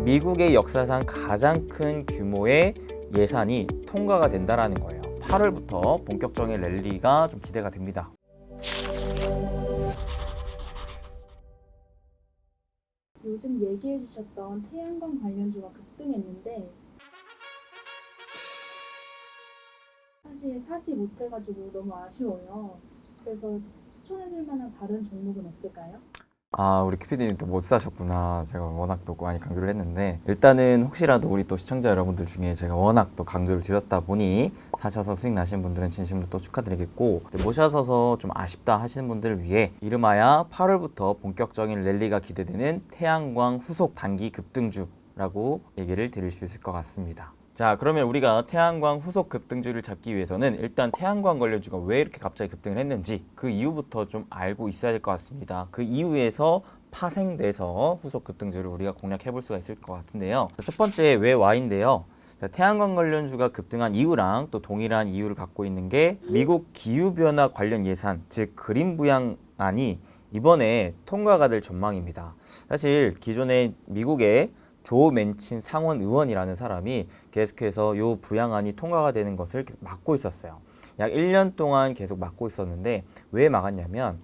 미국의 역사상 가장 큰 규모의 예산이 통과가 된다라는 거예요. 8월부터 본격적인 랠리가 좀 기대가 됩니다. 요즘 얘기해 주셨던 태양광 관련주가 급등했는데 사실 사지 못해가지고 너무 아쉬워요. 그래서 추천해 줄 만한 다른 종목은 없을까요? 우리 큐피디님 또 못 사셨구나. 제가 워낙 또 많이 강조를 했는데, 일단은 혹시라도 우리 또 시청자 여러분들 중에 제가 워낙 또 강조를 드렸다 보니 사셔서 수익 나신 분들은 진심으로 또 축하드리겠고, 못 사셔서 좀 아쉽다 하시는 분들을 위해 이름하여 8월부터 본격적인 랠리가 기대되는 태양광 후속 단기 급등주라고 얘기를 드릴 수 있을 것 같습니다. 자, 그러면 우리가 태양광 후속 급등주를 잡기 위해서는 일단 태양광 관련주가 왜 이렇게 갑자기 급등을 했는지 그 이유부터 좀 알고 있어야 될 것 같습니다. 그 이유에서 파생돼서 후속 급등주를 우리가 공략해 볼 수가 있을 것 같은데요. 첫 번째 왜 Y인데요. 자, 태양광 관련주가 급등한 이유랑 또 동일한 이유를 갖고 있는 게 미국 기후변화 관련 예산, 즉 그린 부양안이 이번에 통과가 될 전망입니다. 사실 기존에 미국의 조 맨친 상원 의원이라는 사람이 계속해서 요 부양안이 통과가 되는 것을 계속 막고 있었어요. 약 1년 동안 계속 막고 있었는데 왜 막았냐면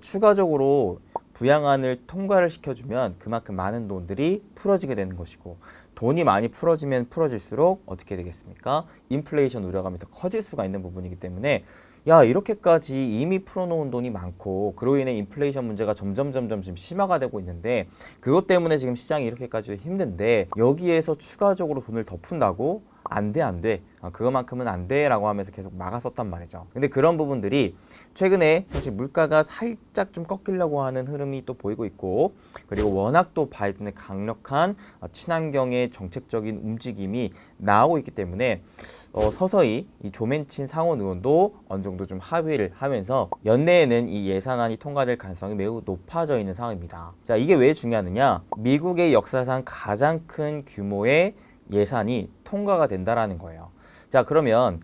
추가적으로 부양안을 통과를 시켜주면 그만큼 많은 돈들이 풀어지게 되는 것이고, 돈이 많이 풀어지면 풀어질수록 어떻게 되겠습니까? 인플레이션 우려가 더 커질 수가 있는 부분이기 때문에 이렇게까지 이미 풀어놓은 돈이 많고 그로 인해 인플레이션 문제가 점점 지금 심화가 되고 있는데, 그것 때문에 지금 시장이 이렇게까지 힘든데 여기에서 추가적으로 돈을 더 푼다고? 안 돼. 그거만큼은 안 돼 라고 하면서 계속 막았었단 말이죠. 근데 그런 부분들이 최근에 사실 물가가 살짝 좀 꺾이려고 하는 흐름이 또 보이고 있고, 그리고 워낙 또 바이든의 강력한 친환경의 정책적인 움직임이 나오고 있기 때문에 서서히 이 조맨친 상원 의원도 어느 정도 좀 합의를 하면서 연내에는 이 예산안이 통과될 가능성이 매우 높아져 있는 상황입니다. 자, 이게 왜 중요하느냐? 미국의 역사상 가장 큰 규모의 예산이 통과가 된다라는 거예요. 자, 그러면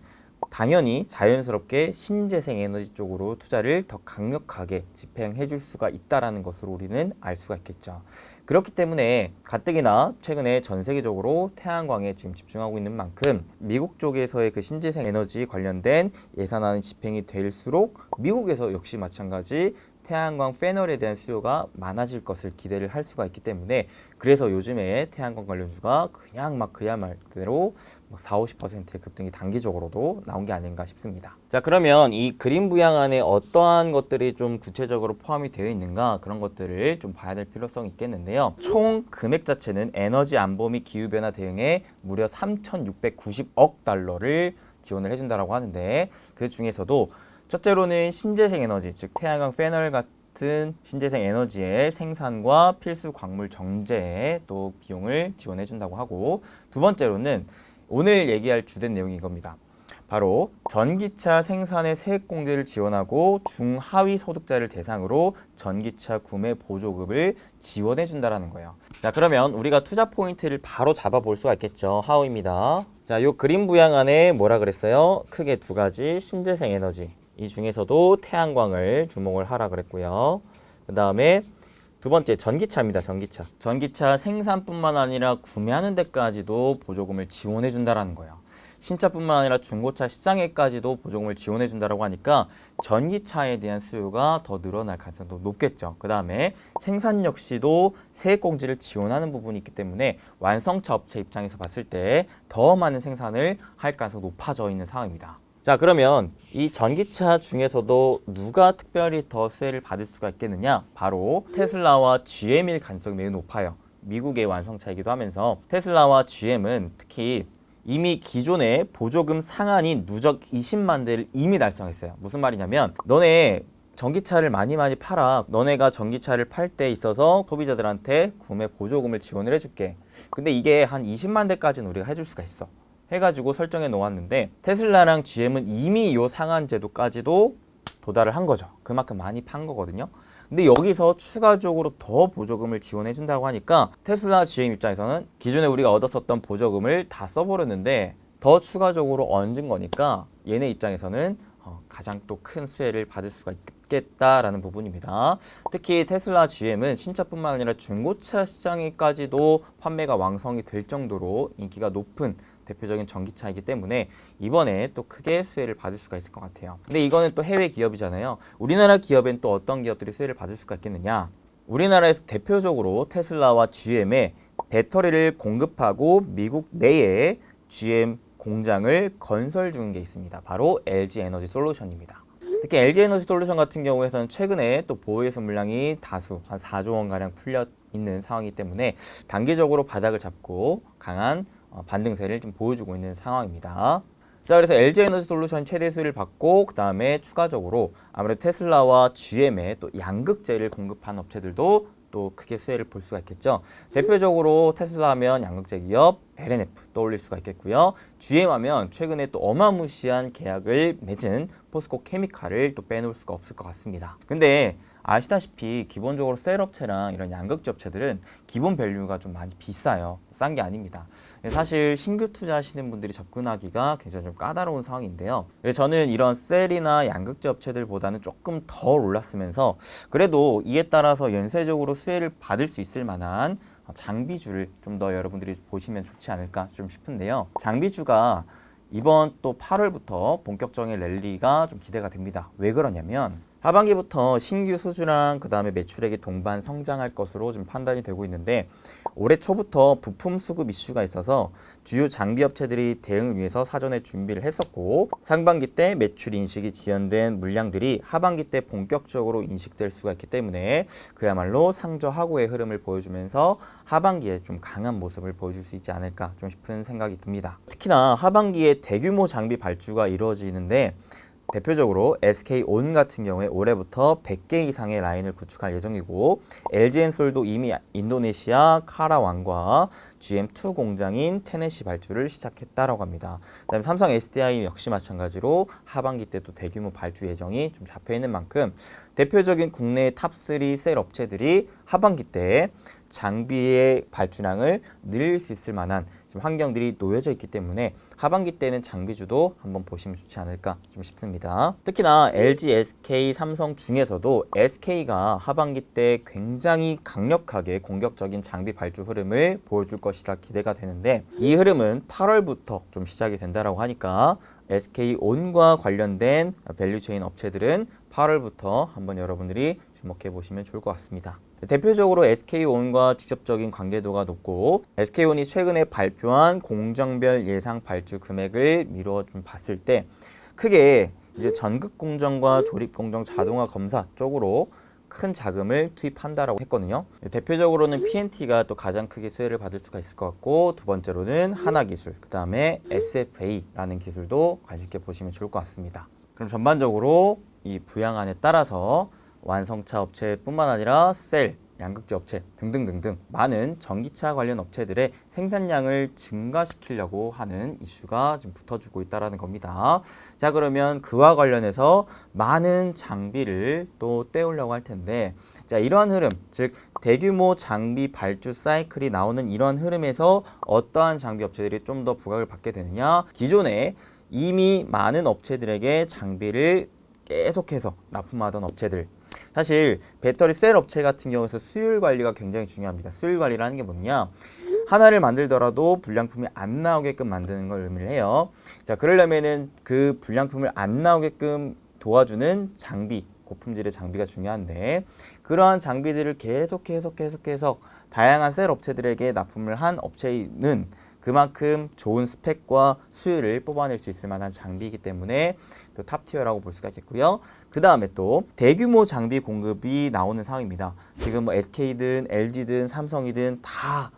당연히 자연스럽게 신재생 에너지 쪽으로 투자를 더 강력하게 집행해 줄 수가 있다라는 것으로 우리는 알 수가 있겠죠. 그렇기 때문에 가뜩이나 최근에 전 세계적으로 태양광에 지금 집중하고 있는 만큼 미국 쪽에서의 그 신재생 에너지 관련된 예산안이 집행이 될수록 미국에서 역시 마찬가지 태양광 패널에 대한 수요가 많아질 것을 기대를 할 수가 있기 때문에, 그래서 요즘에 태양광 관련주가 그냥 막 그야말로 40~50%의 급등이 단기적으로도 나온 게 아닌가 싶습니다. 자, 그러면 이 그린 부양안에 어떠한 것들이 좀 구체적으로 포함이 되어 있는가, 그런 것들을 좀 봐야 될 필요성이 있겠는데요. 총 금액 자체는 에너지 안보 및 기후변화 대응에 무려 3,690억 달러를 지원을 해준다라고 하는데, 그 중에서도 첫째로는 신재생 에너지, 즉 태양광 패널 같은 신재생 에너지의 생산과 필수 광물 정제에 또 비용을 지원해 준다고 하고, 두 번째로는 오늘 얘기할 주된 내용인 겁니다. 바로 전기차 생산의 세액 공제를 지원하고 중하위 소득자를 대상으로 전기차 구매 보조금을 지원해 준다라는 거예요. 자, 그러면 우리가 투자 포인트를 바로 잡아 볼 수가 있겠죠. 하우입니다. 자, 요 그린 부양안에 뭐라 그랬어요? 크게 두 가지, 신재생 에너지, 이 중에서도 태양광을 주목을 하라 그랬고요. 그 다음에 두 번째 전기차입니다. 전기차 생산뿐만 아니라 구매하는 데까지도 보조금을 지원해 준다라는 거예요. 신차뿐만 아니라 중고차 시장에까지도 보조금을 지원해 준다라고 하니까 전기차에 대한 수요가 더 늘어날 가능성도 높겠죠. 그 다음에 생산 역시도 세액 공제를 지원하는 부분이 있기 때문에 완성차 업체 입장에서 봤을 때 더 많은 생산을 할 가능성이 높아져 있는 상황입니다. 자, 그러면 이 전기차 중에서도 누가 특별히 더 수혜를 받을 수가 있겠느냐? 바로 테슬라와 GM일 가능성이 매우 높아요. 미국의 완성차이기도 하면서 테슬라와 GM은 특히 이미 기존의 보조금 상한인 누적 20만 대를 이미 달성했어요. 무슨 말이냐면 너네 전기차를 많이 팔아. 너네가 전기차를 팔 때 있어서 소비자들한테 구매 보조금을 지원을 해줄게. 근데 이게 한 20만 대까지는 우리가 해줄 수가 있어. 해가지고 설정해 놓았는데 테슬라랑 GM은 이미 이 상한 제도까지도 도달을 한 거죠. 그만큼 많이 판 거거든요. 근데 여기서 추가적으로 더 보조금을 지원해 준다고 하니까 테슬라, GM 입장에서는 기존에 우리가 얻었었던 보조금을 다 써버렸는데 더 추가적으로 얹은 거니까 얘네 입장에서는 가장 또 큰 수혜를 받을 수가 받겠다라는 부분입니다. 특히 테슬라 GM은 신차뿐만 아니라 중고차 시장에까지도 판매가 왕성이 될 정도로 인기가 높은 대표적인 전기차이기 때문에 이번에 또 크게 수혜를 받을 수가 있을 것 같아요. 근데 이거는 또 해외 기업이잖아요. 우리나라 기업엔 또 어떤 기업들이 수혜를 받을 수가 있겠느냐? 우리나라에서 대표적으로 테슬라와 GM에 배터리를 공급하고 미국 내에 GM 공장을 건설 중인 게 있습니다. 바로 LG 에너지 솔루션입니다. 특히 LG 에너지 솔루션 같은 경우에는 최근에 또 보유해서 물량이 다수 한 4조 원 가량 풀려 있는 상황이기 때문에 단기적으로 바닥을 잡고 강한 반등세를 좀 보여주고 있는 상황입니다. 자, 그래서 LG 에너지 솔루션 최대 수혜를 받고 그 다음에 추가적으로 아무래도 테슬라와 GM에 또 양극재를 공급하는 업체들도 또 크게 수혜를 볼 수가 있겠죠. 대표적으로 테슬라 하면 양극재 기업 LNF 떠올릴 수가 있겠고요. GM 하면 최근에 또 어마무시한 계약을 맺은 포스코 케미칼을 또 빼놓을 수가 없을 것 같습니다. 근데 아시다시피 기본적으로 셀 업체랑 이런 양극재 업체들은 기본 밸류가 좀 많이 비싸요. 싼 게 아닙니다. 사실 신규 투자하시는 분들이 접근하기가 굉장히 좀 까다로운 상황인데요. 그래서 저는 이런 셀이나 양극재 업체들보다는 조금 덜 올랐으면서 그래도 이에 따라서 연쇄적으로 수혜를 받을 수 있을 만한 장비주를 좀 더 여러분들이 보시면 좋지 않을까 좀 싶은데요. 장비주가 이번 또 8월부터 본격적인 랠리가 좀 기대가 됩니다. 왜 그러냐면 하반기부터 신규 수주랑 그 다음에 매출액이 동반 성장할 것으로 좀 판단이 되고 있는데 올해 초부터 부품 수급 이슈가 있어서 주요 장비 업체들이 대응을 위해서 사전에 준비를 했었고 상반기 때 매출 인식이 지연된 물량들이 하반기 때 본격적으로 인식될 수가 있기 때문에 그야말로 상저하고의 흐름을 보여주면서 하반기에 좀 강한 모습을 보여줄 수 있지 않을까 좀 싶은 생각이 듭니다. 특히나 하반기에 대규모 장비 발주가 이루어지는데 대표적으로 SK온 같은 경우에 올해부터 100개 이상의 라인을 구축할 예정이고 LG엔솔도 이미 인도네시아 카라완과 GM2 공장인 테네시 발주를 시작했다라고 합니다. 그다음에 삼성 SDI 역시 마찬가지로 하반기 때 또 대규모 발주 예정이 좀 잡혀 있는 만큼 대표적인 국내 탑3 셀 업체들이 하반기 때 장비의 발주량을 늘릴 수 있을 만한 지금 환경들이 놓여져 있기 때문에 하반기 때는 장비주도 한번 보시면 좋지 않을까 좀 싶습니다. 특히나 LG, SK, 삼성 중에서도 SK가 하반기 때 굉장히 강력하게 공격적인 장비 발주 흐름을 보여줄 것이라 기대가 되는데 이 흐름은 8월부터 좀 시작이 된다라고 하니까 SK온과 관련된 밸류체인 업체들은 8월부터 한번 여러분들이 주목해 보시면 좋을 것 같습니다. 대표적으로 SK온과 직접적인 관계도가 높고 SK온이 최근에 발표한 공정별 예상 발주 금액을 미루어 좀 봤을 때 크게 이제 전극 공정과 조립 공정 자동화 검사 쪽으로 큰 자금을 투입한다라고 했거든요. 대표적으로는 PNT가 또 가장 크게 수혜를 받을 수가 있을 것 같고 두 번째로는 하나기술, 그 다음에 SFA라는 기술도 관심 있게 보시면 좋을 것 같습니다. 그럼 전반적으로 이 부양안에 따라서 완성차 업체뿐만 아니라 셀, 양극재 업체 등등등등 많은 전기차 관련 업체들의 생산량을 증가시키려고 하는 이슈가 지금 붙어주고 있다는 겁니다. 자, 그러면 그와 관련해서 많은 장비를 또 떼우려고 할 텐데 자, 이러한 흐름, 즉 대규모 장비 발주 사이클이 나오는 이러한 흐름에서 어떠한 장비 업체들이 좀 더 부각을 받게 되느냐, 기존에 이미 많은 업체들에게 장비를 계속해서 납품하던 업체들, 사실 배터리 셀 업체 같은 경우에서 수율 관리가 굉장히 중요합니다. 수율 관리라는 게 뭐냐, 하나를 만들더라도 불량품이 안 나오게끔 만드는 걸 의미를 해요. 자, 그러려면은 그 불량품을 안 나오게끔 도와주는 장비, 고품질의 장비가 중요한데 그러한 장비들을 계속해서 다양한 셀 업체들에게 납품을 한 업체는 그만큼 좋은 스펙과 수율을 뽑아낼 수 있을 만한 장비이기 때문에 또 탑티어라고 볼 수가 있겠고요. 그 다음에 또 대규모 장비 공급이 나오는 상황입니다. 지금 뭐 SK든 LG든 삼성이든 다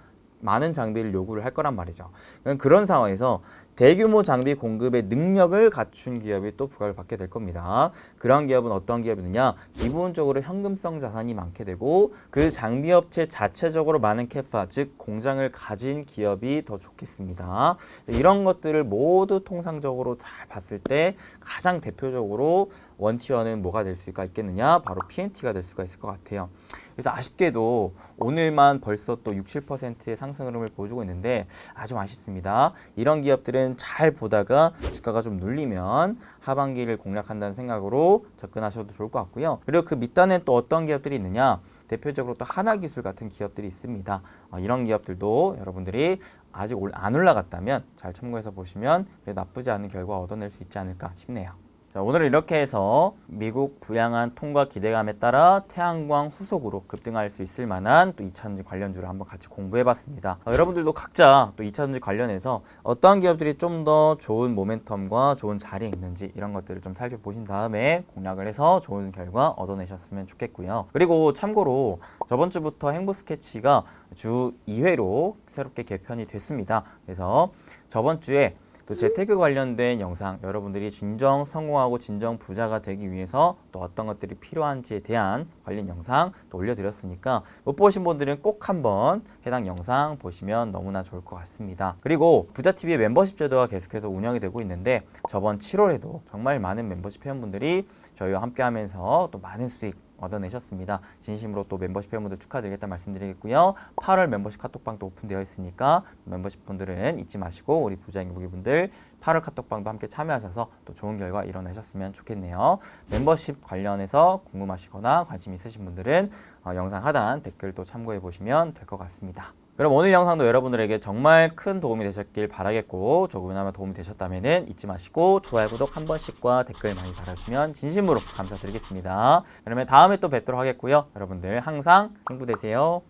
많은 장비를 요구를 할 거란 말이죠. 그런 상황에서 대규모 장비 공급의 능력을 갖춘 기업이 또 부각을 받게 될 겁니다. 그런 기업은 어떤 기업이느냐, 기본적으로 현금성 자산이 많게 되고 그 장비 업체 자체적으로 많은 캐파, 즉 공장을 가진 기업이 더 좋겠습니다. 이런 것들을 모두 통상적으로 잘 봤을 때 가장 대표적으로 원티어는 뭐가 될 수가 있겠느냐, 바로 PNT가 될 수가 있을 것 같아요. 그래서 아쉽게도 오늘만 벌써 또 6, 7%의 상승 흐름을 보여주고 있는데 아주 아쉽습니다. 이런 기업들은 잘 보다가 주가가 좀 눌리면 하반기를 공략한다는 생각으로 접근하셔도 좋을 것 같고요. 그리고 그 밑단에 또 어떤 기업들이 있느냐? 대표적으로 또 하나기술 같은 기업들이 있습니다. 이런 기업들도 여러분들이 아직 안 올라갔다면 잘 참고해서 보시면 나쁘지 않은 결과 얻어낼 수 있지 않을까 싶네요. 자, 오늘은 이렇게 해서 미국 부양안 통과 기대감에 따라 태양광 후속으로 급등할 수 있을 만한 또 2차전지 관련주를 한번 같이 공부해봤습니다. 여러분들도 각자 또 2차전지 관련해서 어떠한 기업들이 좀 더 좋은 모멘텀과 좋은 자리에 있는지 이런 것들을 좀 살펴보신 다음에 공략을 해서 좋은 결과 얻어내셨으면 좋겠고요. 그리고 참고로 저번 주부터 행보 스케치가 주 2회로 새롭게 개편이 됐습니다. 그래서 저번 주에 또 재테크 관련된 영상, 여러분들이 진정 성공하고 진정 부자가 되기 위해서 또 어떤 것들이 필요한지에 대한 관련 영상 또 올려드렸으니까 못 보신 분들은 꼭 한번 해당 영상 보시면 너무나 좋을 것 같습니다. 그리고 부자TV의 멤버십 제도가 계속해서 운영이 되고 있는데 저번 7월에도 정말 많은 멤버십 회원분들이 저희와 함께 하면서 또 많은 수익 얻어내셨습니다. 진심으로 또 멤버십 회원분들 축하드리겠다 말씀드리겠고요. 8월 멤버십 카톡방도 오픈되어 있으니까 멤버십 분들은 잊지 마시고 우리 부자행복이분들 8월 카톡방도 함께 참여하셔서 또 좋은 결과 이뤄내셨으면 좋겠네요. 멤버십 관련해서 궁금하시거나 관심 있으신 분들은 영상 하단 댓글 또 참고해 보시면 될 것 같습니다. 그럼 오늘 영상도 여러분들에게 정말 큰 도움이 되셨길 바라겠고 조금이나마 도움이 되셨다면 잊지 마시고 좋아요, 구독 한 번씩과 댓글 많이 달아주시면 진심으로 감사드리겠습니다. 그러면 다음에 또 뵙도록 하겠고요. 여러분들 항상 행복되세요.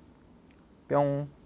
뿅.